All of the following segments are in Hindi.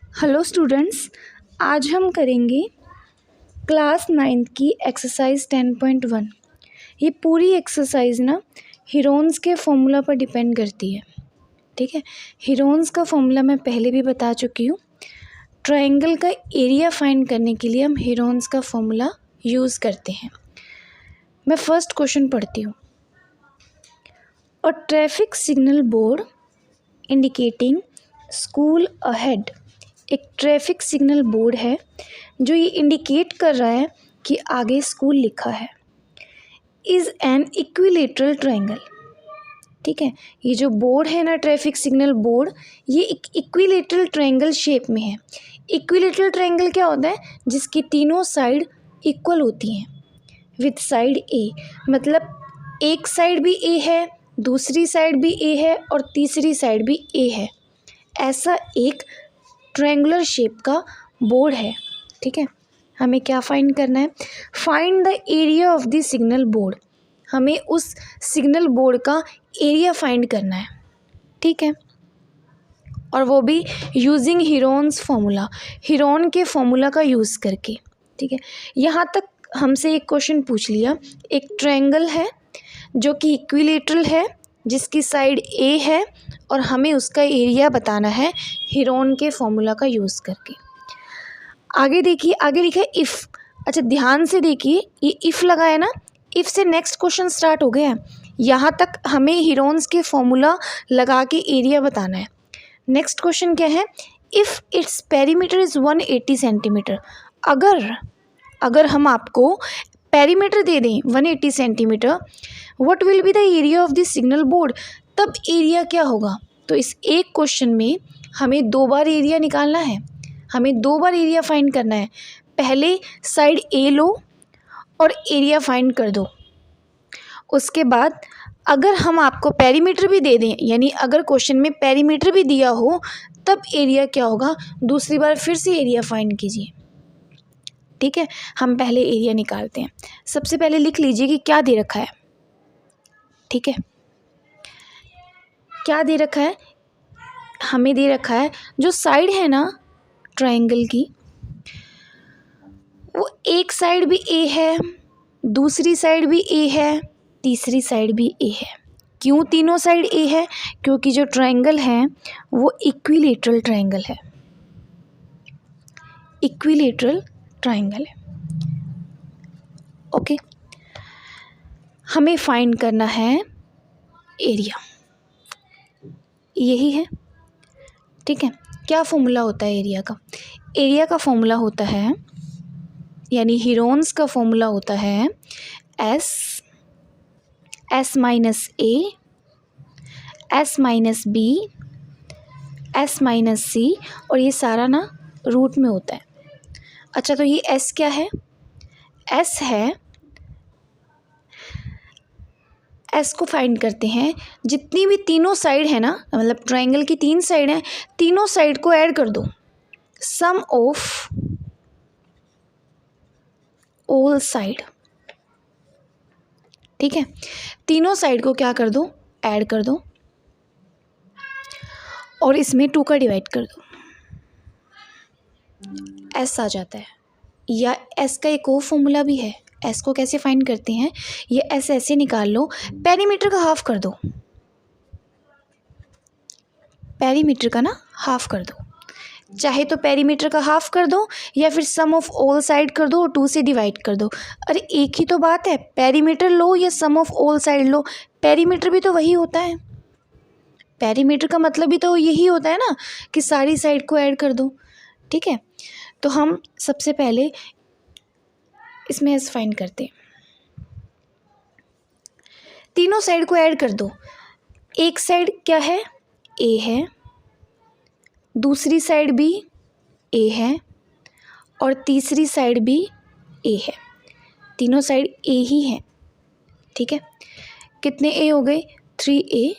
हेलो स्टूडेंट्स, आज हम करेंगे क्लास 9th की एक्सरसाइज 10.1। ये पूरी एक्सरसाइज ना हीरोन्स के फॉर्मूला पर डिपेंड करती है। ठीक है, हीरोन्स का फॉर्मूला मैं पहले भी बता चुकी हूँ। ट्रायंगल का एरिया फाइंड करने के लिए हम हीरोन्स का फॉर्मूला यूज़ करते हैं। मैं फर्स्ट क्वेश्चन पढ़ती हूँ। और traffic signal board indicating school ahead, एक ट्रैफिक सिग्नल बोर्ड है जो ये इंडिकेट कर रहा है कि आगे स्कूल लिखा है। Is an equilateral triangle. ठीक है, ये जो बोर्ड है ना ट्रैफिक सिग्नल बोर्ड, ये एक इक्विलेटरल ट्रायंगल शेप में है। इक्विलेटरल ट्रायंगल क्या होता है? जिसकी तीनों साइड इक्वल होती हैं विथ साइड ए, मतलब एक साइड भी ए है, दूसरी साइड भी ए है और तीसरी साइड भी ए है। ऐसा एक ट्रायंगुलर शेप का बोर्ड है। ठीक है, हमें क्या फाइंड करना है? Find the area of the signal board. हमें उस सिग्नल बोर्ड का एरिया फाइंड करना है। ठीक है, और वो भी यूजिंग हीरोन्स फॉर्मूला, हीरोन के फॉर्मूला का यूज़ करके। ठीक है, यहाँ तक हमसे एक क्वेश्चन पूछ लिया। एक ट्रायंगल है जो कि इक्विलेटरल है, जिसकी साइड ए है और हमें उसका एरिया बताना है हीरोन के फॉर्मूला का यूज़ करके। आगे देखिए, आगे लिखा है इफ़। अच्छा, ध्यान से देखिए, ये इफ़ लगा है ना, इफ़ से नेक्स्ट क्वेश्चन स्टार्ट हो गया है। यहाँ तक हमें हीरोन्स के फॉर्मूला लगा के एरिया बताना है। नेक्स्ट क्वेश्चन क्या है? If its perimeter is 180 centimetre. अगर हम आपको पेरीमीटर दे दें 180 centimetre, what will be the area of the signal board, तब एरिया क्या होगा? तो इस एक क्वेश्चन में हमें दो बार एरिया निकालना है, हमें दो बार एरिया फाइंड करना है। पहले साइड ए लो और एरिया फाइंड कर दो। उसके बाद अगर हम आपको पेरीमीटर भी दे दें, यानी अगर क्वेश्चन में पेरीमीटर भी दिया हो, तब एरिया क्या होगा? दूसरी बार फिर से एरिया फाइंड कीजिए। ठीक है, हम पहले एरिया निकालते हैं। सबसे पहले लिख लीजिए कि क्या दे रखा है। ठीक है, क्या दे रखा है? हमें दे रखा है जो साइड है ना ट्रायंगल की, वो एक साइड भी ए है, दूसरी साइड भी ए है, तीसरी साइड भी ए है। क्यों तीनों साइड ए है? क्योंकि जो ट्रायंगल है वो इक्विलेटरल ट्रायंगल है, इक्विलेटरल ट्रायंगल है। ओके, हमें फाइंड करना है एरिया, यही है। ठीक है, क्या फॉर्मूला होता है एरिया का? एरिया का फॉर्मूला होता है, यानी हीरोन्स का फॉर्मूला होता है S minus A, S minus B, S minus C, और ये सारा ना रूट में होता है। अच्छा, तो ये एस क्या है? एस है, एस को फाइंड करते हैं। जितनी भी तीनों साइड है ना, मतलब ट्रायंगल की 3 साइड हैं, तीनों साइड को ऐड कर दो। सम ऑफ ऑल साइड। ठीक है, तीनों साइड को क्या कर दो? ऐड कर दो, और इसमें 2 का डिवाइड कर दो। एस आ जाता है। या एस का एक और फॉर्मूला भी है। एस को कैसे फाइंड करते हैं? ये एस ऐसे निकाल लो, पेरीमीटर का हाफ कर दो, पेरीमीटर का ना हाफ कर दो। चाहे तो पेरीमीटर का हाफ कर दो, या फिर सम ऑफ ऑल साइड कर दो और 2 से डिवाइड कर दो। अरे एक ही तो बात है, पेरीमीटर लो या सम ऑफ ऑल साइड लो, पेरीमीटर भी तो वही होता है। पेरीमीटर का मतलब भी तो यही होता है ना कि सारी साइड को ऐड कर दो। ठीक है, तो हम सबसे पहले इसमें एस फाइंड करते हैं। तीनों साइड को ऐड कर दो। एक साइड क्या है? ए है, दूसरी साइड भी ए है और तीसरी साइड भी ए है। तीनों साइड ए ही है। ठीक है, कितने ए हो गए? 3a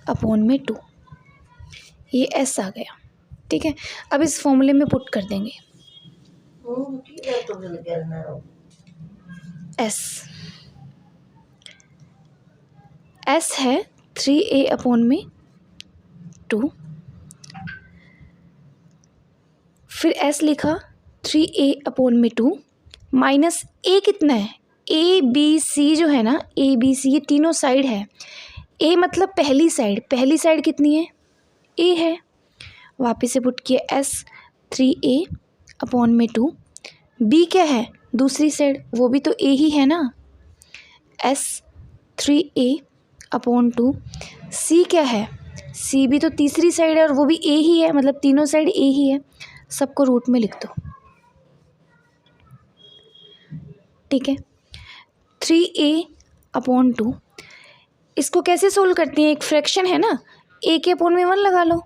अपॉन में 2, ये एस आ गया। ठीक है, अब इस फॉर्मूले में पुट कर देंगे एस है 3a अपॉन में 2 फिर एस लिखा 3a/2 माइनस ए कितना है, ए बी सी जो है ना, ए बी सी ये तीनों साइड है। ए मतलब पहली साइड कितनी है, ए है। वापस से पुट किया एस 3a/2। बी क्या है, दूसरी साइड, वो भी तो ए ही है ना, एस 3a/2। सी क्या है, सी भी तो तीसरी साइड है और वो भी ए ही है, मतलब तीनों साइड ए ही है। सबको रूट में लिख दो, ठीक है। 3a/2 इसको कैसे सोल्व करती हैं, एक फ्रैक्शन है ना, a के अपॉन में 1 लगा लो।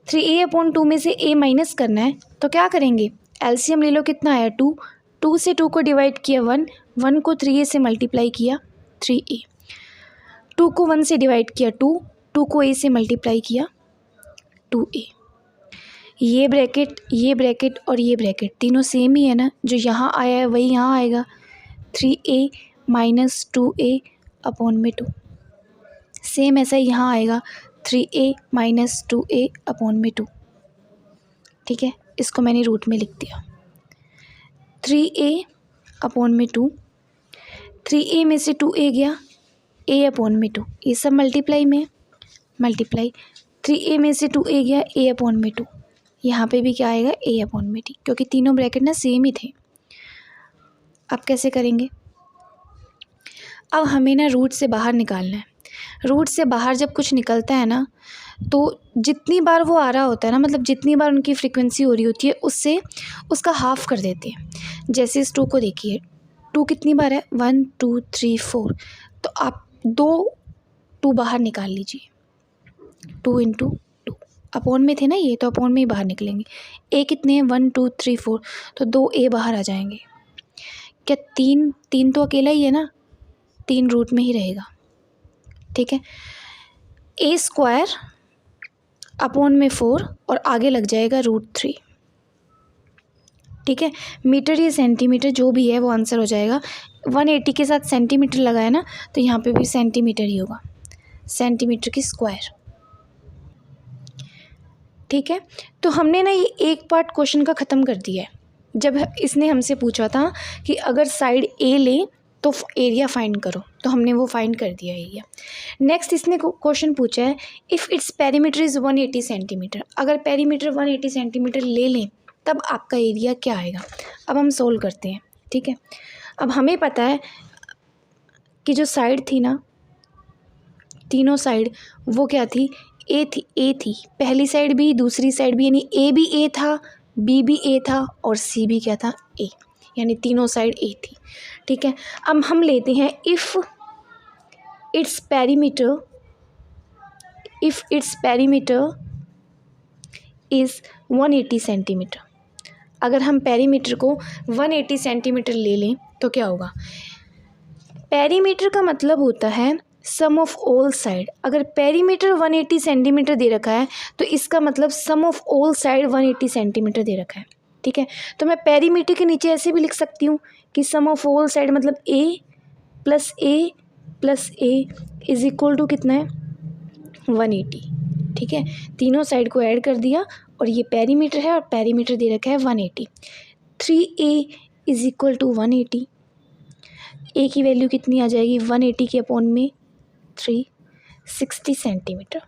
3a/2 में से a माइनस करना है तो क्या करेंगे, एलसीएम ले लो, कितना आया 2, 2 से 2 को डिवाइड किया 1, 1 को 3a से मल्टीप्लाई किया 3a, 2 को 1 से डिवाइड किया 2, 2 को a से मल्टीप्लाई किया 2a। ये ब्रैकेट और ये ब्रैकेट तीनों सेम ही है ना, जो यहाँ आया है वही यहाँ आएगा, 3a माइनस 2a/2 सेम ऐसा ही यहाँ आएगा, 3a माइनस 2a/2, ठीक है। इसको मैंने रूट में लिख दिया। 3a/2, 3a में से 2a गया, a/2, ये सब मल्टीप्लाई में मल्टीप्लाई, 3a में से 2a गया, a/2, यहाँ पे भी क्या आएगा, a/2, क्योंकि तीनों ब्रैकेट ना सेम ही थे। अब कैसे करेंगे, अब हमें ना रूट से बाहर निकालना है। रूट से बाहर जब कुछ निकलता है ना, तो जितनी बार वो आ रहा होता है ना, मतलब जितनी बार उनकी फ्रीक्वेंसी हो रही होती है, उससे उसका हाफ कर देते हैं। जैसे इस 2 को देखिए, 2 कितनी बार है, 1 2 3 4, तो आप 2 बाहर निकाल लीजिए, 2 × 2 अपॉन में थे ना ये, तो अपॉन में ही बाहर निकलेंगे। ए कितने हैं, 1 2 3 4, तो 2a बाहर आ जाएंगे। क्या 3 तो अकेला ही है ना, 3 रूट में ही रहेगा, ठीक है। a² अपॉन में 4 और आगे लग जाएगा √3, ठीक है। मीटर या सेंटीमीटर जो भी है वो आंसर हो जाएगा। 180 के साथ सेंटीमीटर लगाया ना, तो यहाँ पे भी सेंटीमीटर ही होगा, सेंटीमीटर की स्क्वायर, ठीक है। तो हमने ना ये एक पार्ट क्वेश्चन का ख़त्म कर दिया है। जब इसने हमसे पूछा था कि अगर साइड ए ले तो एरिया फाइंड करो, तो हमने वो फाइंड कर दिया एरिया। नेक्स्ट इसने क्वेश्चन पूछा है, if its perimeter is 180 centimetre, अगर पेरीमीटर 180 सेंटीमीटर ले लें तब आपका एरिया क्या आएगा। अब हम सोल्व करते हैं, ठीक है। अब हमें पता है कि जो साइड थी ना, तीनों साइड, वो क्या थी, ए थी, पहली साइड भी दूसरी साइड भी, यानी ए भी ए था, बी भी ए था और सी भी क्या था, ए, यानी तीनों साइड ए थी, ठीक है। अब हम लेते हैं if its perimeter is 180 centimetre, अगर हम पेरीमीटर को 180 सेंटीमीटर ले लें तो क्या होगा। पेरीमीटर का मतलब होता है सम ऑफ ऑल साइड। अगर पेरीमीटर 180 सेंटीमीटर दे रखा है तो इसका मतलब सम ऑफ ऑल साइड 180 सेंटीमीटर दे रखा है, ठीक है। तो मैं पेरीमीटर के नीचे ऐसे भी लिख सकती हूँ कि सम ऑफ ऑल साइड मतलब a + a is equal to कितना है, 180, ठीक है। तीनों साइड को ऐड कर दिया और ये पेरीमीटर है और पेरीमीटर दे रखा है 180। 3a इज इक्वल टू 180, ए की वैल्यू कितनी आ जाएगी, 180 के अपॉन में 3, 60 सेंटीमीटर।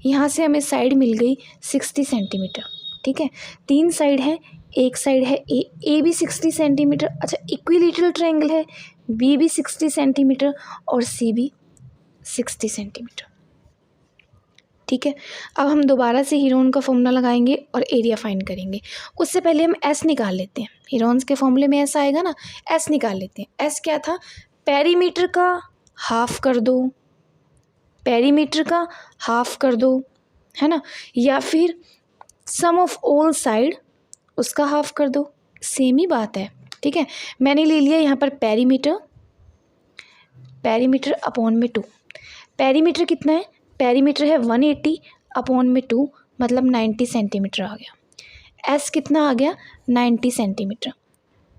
यहाँ से हमें साइड मिल गई 60 सेंटीमीटर, ठीक है। 3 साइड है, एक साइड है ए भी 60 सेंटीमीटर, अच्छा इक्विलेटरल ट्रायंगल है, बी भी 60 सेंटीमीटर और सी भी 60 सेंटीमीटर, ठीक है। अब हम दोबारा से हीरोन का फॉर्मूला लगाएंगे और एरिया फाइंड करेंगे। उससे पहले हम एस निकाल लेते हैं, हीरोन्स के फॉर्मूले में एस आएगा ना, एस निकाल लेते हैं। एस क्या था, पेरीमीटर का हाफ कर दो, पेरीमीटर का हाफ कर दो, है ना, या फिर सम ऑफ ऑल साइड उसका हाफ कर दो, सेम ही बात है, ठीक है। मैंने ले लिया यहाँ पर पेरीमीटर अपॉन में 2, पेरीमीटर कितना है, पेरीमीटर है 180 अपॉन में 2 मतलब 90 सेंटीमीटर आ गया। एस कितना आ गया, 90 सेंटीमीटर,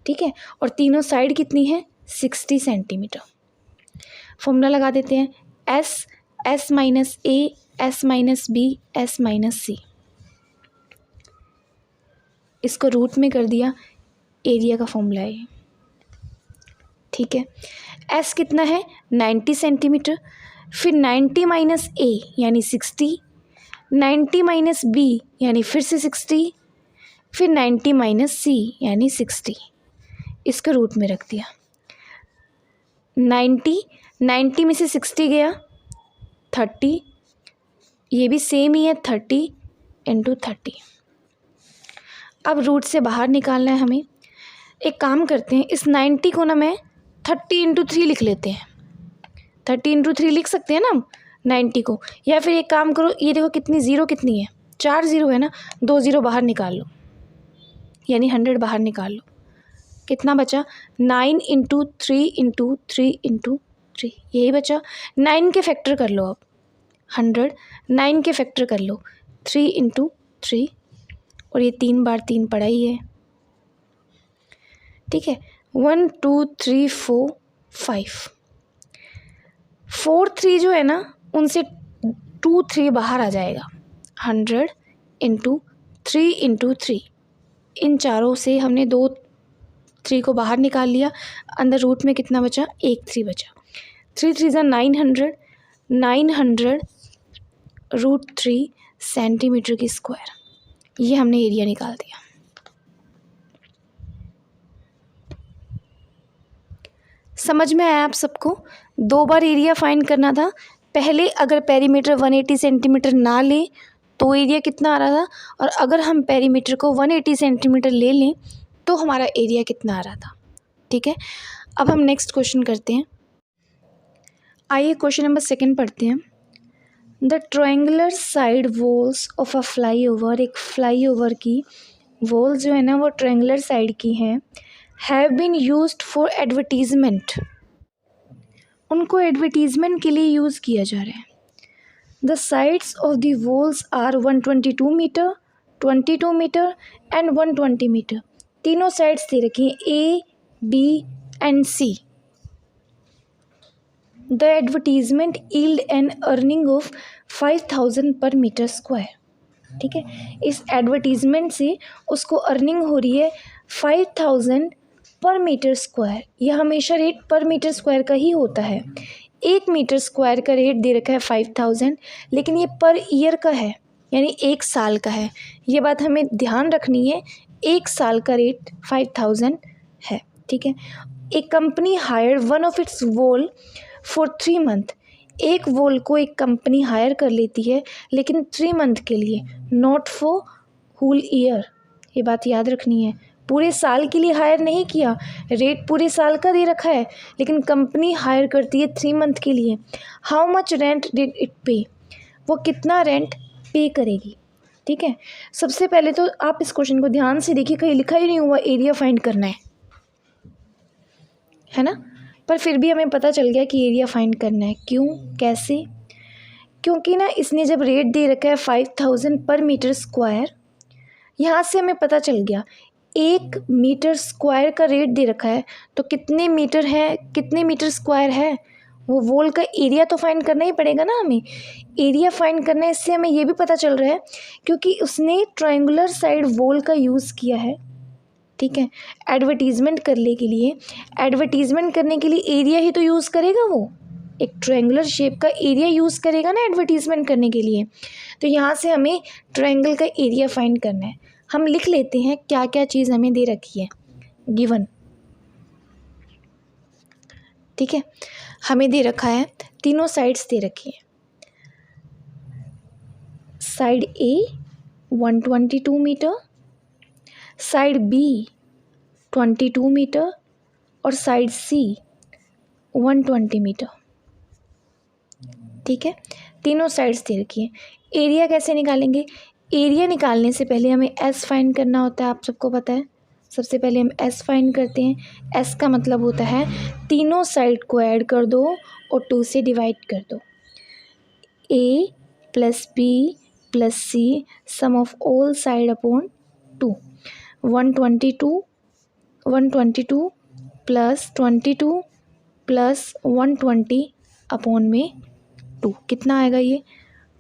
ठीक है। और तीनों साइड कितनी है, 60 सेंटीमीटर। फॉर्मूला लगा देते हैं, S minus A, S minus B, S minus C, इसको रूट में कर दिया, एरिया का फॉर्मूला है। ठीक है, एस कितना है 90 सेंटीमीटर, फिर 90 माइनस ए यानी 60, 90 माइनस बी यानी फिर से 60, फिर 90 माइनस सी यानी 60, इसको रूट में रख दिया। 90 में से 60 गया 30, ये भी सेम ही है 30 इंटू 30। अब रूट से बाहर निकालना है हमें। एक काम करते हैं, इस 90 को ना मैं 30 इंटू 3 लिख लेते हैं। 30 इंटू 3 लिख सकते हैं ना हम 90 को, या फिर एक काम करो, ये देखो कितनी ज़ीरो कितनी है, 4 ज़ीरो है ना, 2 ज़ीरो बाहर निकाल लो, यानी 100 बाहर निकाल लो। कितना बचा 9 इंटू 3 इंटू 3 इंटू 3, यही बचा। 9 के फैक्टर कर लो अब, 100 9 के फैक्टर कर लो 3 इंटू 3, और ये 3 बार 3 पड़ा ही है। ठीक है, 1 2 3 4 5, 4 3 जो है ना उनसे 2 3 बाहर आ जाएगा। 100 इंटू 3 इंटू 3, इन चारों से हमने 2 3 को बाहर निकाल लिया। अंदर रूट में कितना बचा, 1 3 बचा। 3 3 ज़ा 900, 900 रूट 3 सेंटीमीटर की स्क्वायर, ये हमने एरिया निकाल दिया। समझ में आया आप सबको? 2 बार एरिया फाइंड करना था। पहले अगर पेरीमीटर 180 सेंटीमीटर ना लें तो एरिया कितना आ रहा था, और अगर हम पेरीमीटर को 180 सेंटीमीटर ले लें तो हमारा एरिया कितना आ रहा था। ठीक है, अब हम नेक्स्ट क्वेश्चन करते हैं। आइए क्वेश्चन नंबर 2 पढ़ते हैं। The triangular side walls of a flyover, एक फ्लाईओवर की वॉल जो है ना वो ट्रायंगुलर साइड की हैं, have been used for advertisement, उनको एडवर्टीजमेंट के लिए यूज़ किया जा रहा है। The sides of the walls are 122 metre, 22 metre and 120 metre, तीनों साइड्स दे रखी हैं A B and C. The advertisement yield an earning of 5000 per metre square. ठीक है, इस एडवर्टीजमेंट से उसको अर्निंग हो रही है 5000 पर मीटर स्क्वायर। यह हमेशा रेट पर मीटर स्क्वायर का ही होता है। 1 मीटर स्क्वायर का रेट दे रखा है 5000, लेकिन ये पर ईयर का है, यानी 1 साल का है। ये बात हमें ध्यान रखनी है, 1 साल का रेट 5000 है। ठीक है, एक company hire one of it's wall for 3 month, एक वॉल को एक कंपनी हायर कर लेती है लेकिन 3 मंथ के लिए, नॉट फॉर होल ईयर। ये बात याद रखनी है, पूरे साल के लिए हायर नहीं किया, रेट पूरे साल का दे रखा है लेकिन कंपनी हायर करती है 3 मंथ के लिए। How much rent did it पे, वो कितना रेंट पे करेगी। ठीक है, सबसे पहले तो आप इस क्वेश्चन को ध्यान से देखिए, कहीं लिखा ही नहीं हुआ एरिया फाइंड करना है ना, पर फिर भी हमें पता चल गया कि एरिया फाइंड करना है। क्यों, कैसे? क्योंकि ना इसने जब रेट दे रखा है 5000 पर मीटर स्क्वायर, यहाँ से हमें पता चल गया 1 मीटर स्क्वायर का रेट दे रखा है, तो कितने मीटर है, कितने मीटर स्क्वायर है, वो वॉल का एरिया तो फाइंड करना ही पड़ेगा ना हमें। एरिया फाइंड करना है, इससे हमें ये भी पता चल रहा है क्योंकि उसने ट्रायंगुलर साइड वॉल का यूज़ किया है। ठीक है, एडवर्टीजमेंट करने के लिए, एडवर्टीजमेंट करने के लिए एरिया ही तो यूज़ करेगा, वो एक ट्रायंगुलर शेप का एरिया यूज़ करेगा ना एडवर्टीजमेंट करने के लिए। तो यहाँ से हमें ट्रायंगल का एरिया फाइंड करना है। हम लिख लेते हैं क्या क्या चीज़ हमें दे रखी है गिवन। ठीक है, हमें दे रखा है तीनों साइड्स दे रखी है। साइड ए 122 मीटर, साइड बी 22 मीटर और साइड सी 120 मीटर। ठीक है, तीनों साइड्स दे रखी है। एरिया कैसे निकालेंगे? एरिया निकालने से पहले हमें एस फाइंड करना होता है, आप सबको पता है। सबसे पहले हम एस फाइंड करते हैं। एस का मतलब होता है तीनों साइड को ऐड कर दो और 2 से डिवाइड कर दो। A plus B plus C sum of all side upon 2, 122 plus 22 plus 120 upon में 2, कितना आएगा ये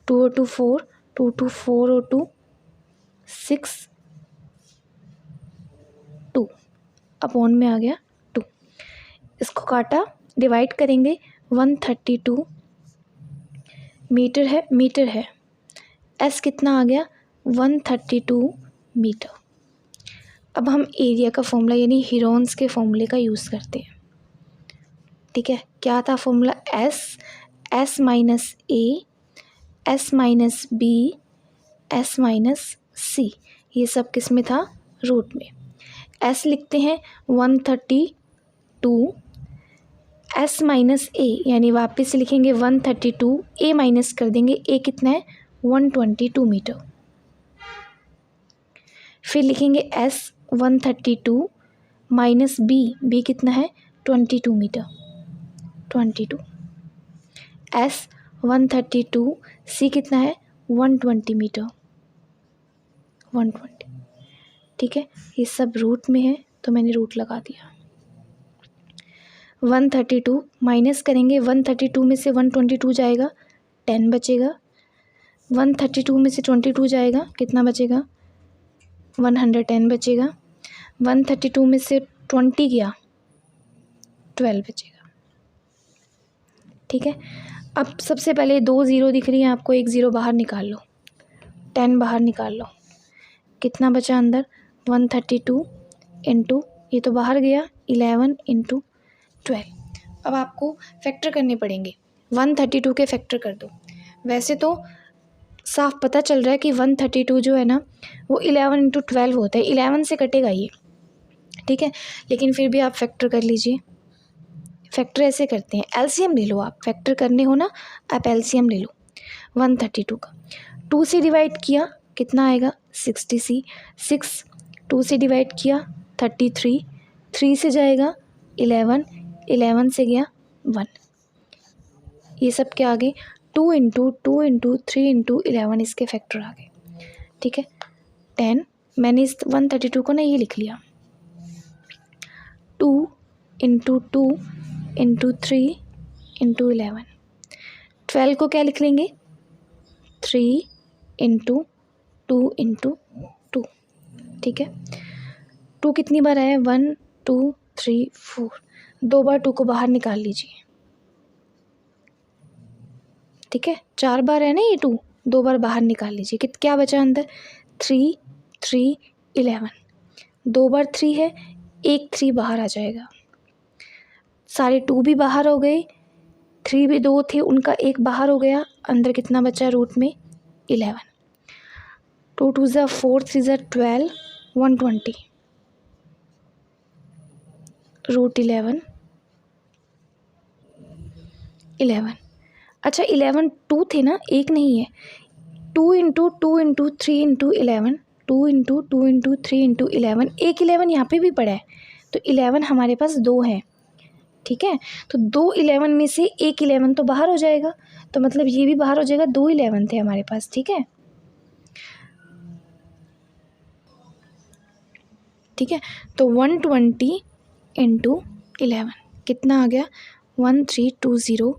2 और 2 4, 2 2 4 और 2 6, अपॉन में आ गया 2। इसको काटा, डिवाइड करेंगे, 132 मीटर है। एस कितना आ गया, 132 मीटर। अब हम एरिया का फॉर्मूला यानी हीरोन्स के फॉर्मूले का यूज़ करते हैं। ठीक है, क्या था formula, S minus A, S minus B, S minus C. ये सब किस में था, रूट में। एस लिखते हैं 132, एस माइनस ए यानी वापस लिखेंगे 132, ए माइनस कर देंगे, ए कितना है 122 मीटर। फिर लिखेंगे एस 132 माइनस बी कितना है 22 मीटर, 22। एस 132, सी कितना है 120 मीटर, 120। ठीक है, ये सब रूट में है तो मैंने रूट लगा दिया। 132 माइनस करेंगे, 132 में से 122 जाएगा, 10 बचेगा। 132 में से 22 जाएगा, कितना बचेगा 110 बचेगा। 132 में से 20 गया, 12 बचेगा। ठीक है, अब सबसे पहले 2 ज़ीरो दिख रही है आपको, 1 ज़ीरो बाहर निकाल लो, 10 बाहर निकाल लो, कितना बचा अंदर 132 इंटू, ये तो बाहर गया 11 इंटू 12। अब आपको फैक्टर करने पड़ेंगे, 132 के फैक्टर कर दो। वैसे तो साफ पता चल रहा है कि 132 जो है ना वो 11 इंटू 12 होता है, 11 से कटेगा ये। ठीक है, लेकिन फिर भी आप फैक्टर कर लीजिए। फैक्टर ऐसे करते हैं, एलसीएम ले लो आप, फैक्टर करने हो ना आप एलसीएम ले लो 132 का। 2 से डिवाइड किया कितना आएगा 60, 6 2 से डिवाइड किया 33, 3 से जाएगा 11, 11 से गया 1। ये सब क्या आ गए 2 इंटू 2 इंटू 3 इंटू 11, इसके फैक्टर आ गए। ठीक है, 10, मैंने इस 132 को ना ये लिख लिया, 2 इंटू 2 इंटू 3 इंटू 11। 12 को क्या लिख लेंगे 3 इंटू 2 इंटू 2। ठीक है, 2 कितनी बार आया 1 2 3 4, 2 बार 2 को बाहर निकाल लीजिए। ठीक है, 4 बार है ना ये 2, 2 बार बाहर निकाल लीजिए, क्या बचा अंदर 3 3 11। 2 बार 3 है, एक 3 बाहर आ जाएगा, सारे 2 भी बाहर हो गए, 3 भी 2 थे उनका एक बाहर हो गया, अंदर कितना बचा रूट में 11। 2 2 ज़ा 4, 3 ज़ा 12, 120 रूट 11। अच्छा 11 2 थे ना, एक नहीं है, 2 into 2 into 3 into 11, 2 into 2 into 3 into 11, एक 11 यहाँ पे भी पड़ा है, तो 11 हमारे पास 2 है। ठीक है, तो 2 11 में से एक 11 तो बाहर हो जाएगा, तो मतलब ये भी बाहर हो जाएगा, 2 11 थे हमारे पास। ठीक है, ठीक है, तो 120 इंटू 11 कितना आ गया 1320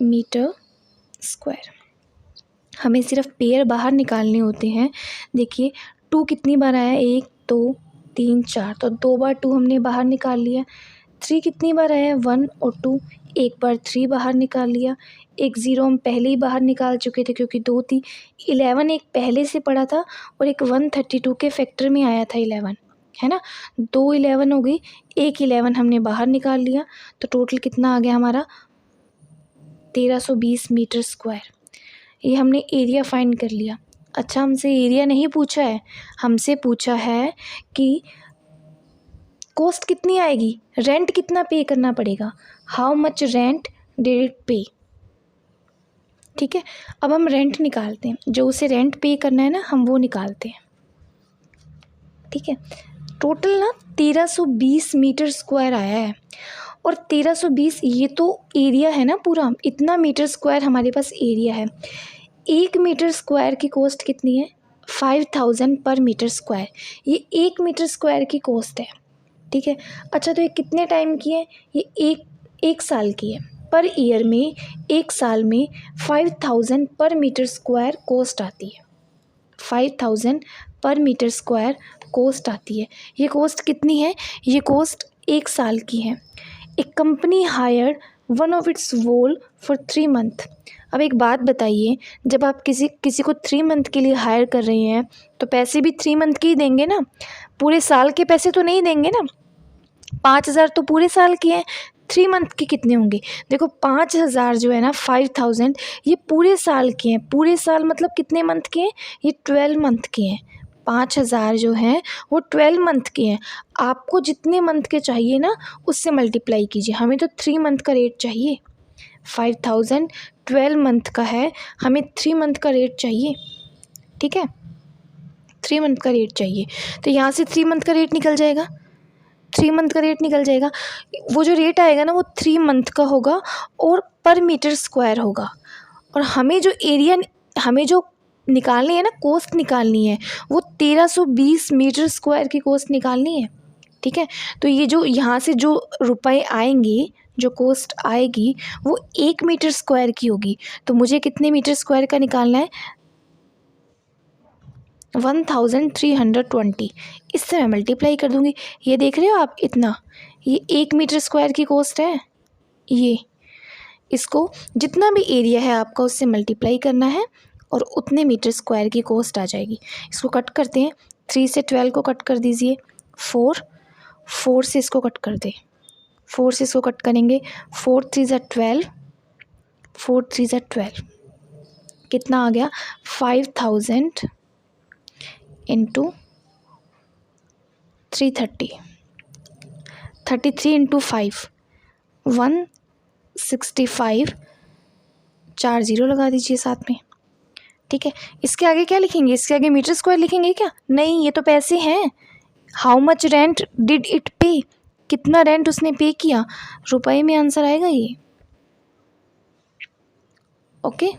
मीटर स्क्वायर। हमें सिर्फ पेयर बाहर निकालने होते हैं। देखिए 2 कितनी बार आया 1 2 3 4, तो 2 बार 2 हमने बाहर निकाल लिया। 3 कितनी बार आया 1 और 2, एक बार 3 बाहर निकाल लिया। एक 0 हम पहले ही बाहर निकाल चुके थे क्योंकि 2 थी। 11 एक पहले से पड़ा था और एक 132 के फैक्टर में आया था 11, है ना। 2 11 हो गई, एक 11 हमने बाहर निकाल लिया, तो टोटल कितना आ गया हमारा 1320 मीटर स्क्वायर। ये हमने एरिया फाइंड कर लिया। अच्छा हमसे एरिया नहीं पूछा है, हमसे पूछा है कि कॉस्ट कितनी आएगी, रेंट कितना पे करना पड़ेगा, how much rent did it पे। ठीक है, अब हम रेंट निकालते हैं, जो उसे रेंट पे करना है ना हम वो निकालते हैं। ठीक है, टोटल ना 1320 मीटर स्क्वायर आया है, और 1320 ये तो एरिया है ना पूरा, इतना मीटर स्क्वायर हमारे पास एरिया है। 1 मीटर स्क्वायर की कॉस्ट कितनी है 5000 पर मीटर स्क्वायर, ये 1 मीटर स्क्वायर की कॉस्ट है। ठीक है, अच्छा तो ये कितने टाइम की है, ये एक साल की है। पर ईयर में, एक साल में 5000 पर मीटर स्क्वायर कॉस्ट आती है, 5000 पर मीटर स्क्वायर कोस्ट आती है। ये कोस्ट कितनी है? ये कोस्ट 1 साल की है। A company hired one of its whole for 3 month. अब एक बात बताइए, जब आप किसी को 3 मंथ के लिए हायर कर रहे हैं तो पैसे भी 3 मंथ के ही देंगे ना, पूरे साल के पैसे तो नहीं देंगे ना। 5,000 तो पूरे साल के हैं, 3 मंथ के कितने होंगे? देखो 5,000 जो है ना, 5,000 ये पूरे साल के हैं। पूरे साल मतलब कितने मंथ के हैं? ये 12 मंथ के हैं। 5,000 जो हैं वो 12 मंथ के हैं। आपको जितने मंथ के चाहिए ना उससे मल्टीप्लाई कीजिए। हमें तो 3 मंथ का रेट चाहिए। 5,000 12 मंथ का है, हमें 3 मंथ का रेट चाहिए। ठीक है, 3 मंथ का रेट चाहिए। तो यहाँ से 3 मंथ का रेट निकल जाएगा, 3 मंथ का रेट निकल जाएगा। वो जो रेट आएगा ना वो 3 मंथ का होगा और पर मीटर स्क्वायर होगा। और हमें जो एरिया, हमें जो निकालनी है ना, कोस्ट निकालनी है, वो 1320 मीटर स्क्वायर की कोस्ट निकालनी है। ठीक है, तो ये जो यहाँ से जो रुपए आएंगे, जो कोस्ट आएगी वो 1 मीटर स्क्वायर की होगी। तो मुझे कितने मीटर स्क्वायर का निकालना है? 1320। इससे मैं मल्टीप्लाई कर दूँगी। ये देख रहे हो आप, इतना, ये 1 मीटर स्क्वायर की कोस्ट है। ये इसको जितना भी एरिया है आपका उससे मल्टीप्लाई करना है और उतने मीटर स्क्वायर की कोस्ट आ जाएगी। इसको कट करते हैं। 3 से 12 को कट कर दीजिए। 4 से इसको कट कर दे। 4 से इसको कट करेंगे। 4 3 ज़ा 12, 4 3 ज़ा 12, कितना आ गया? 5,000 इंटू 330, 33 इंटू 5, 165, 4 ज़ीरो लगा दीजिए साथ में। ठीक है, इसके आगे क्या लिखेंगे? इसके आगे मीटर स्क्वायर लिखेंगे क्या? नहीं, ये तो पैसे हैं। How much rent did it पे? कितना रेंट उसने पे किया, रुपए में आंसर आएगा ये। ओके।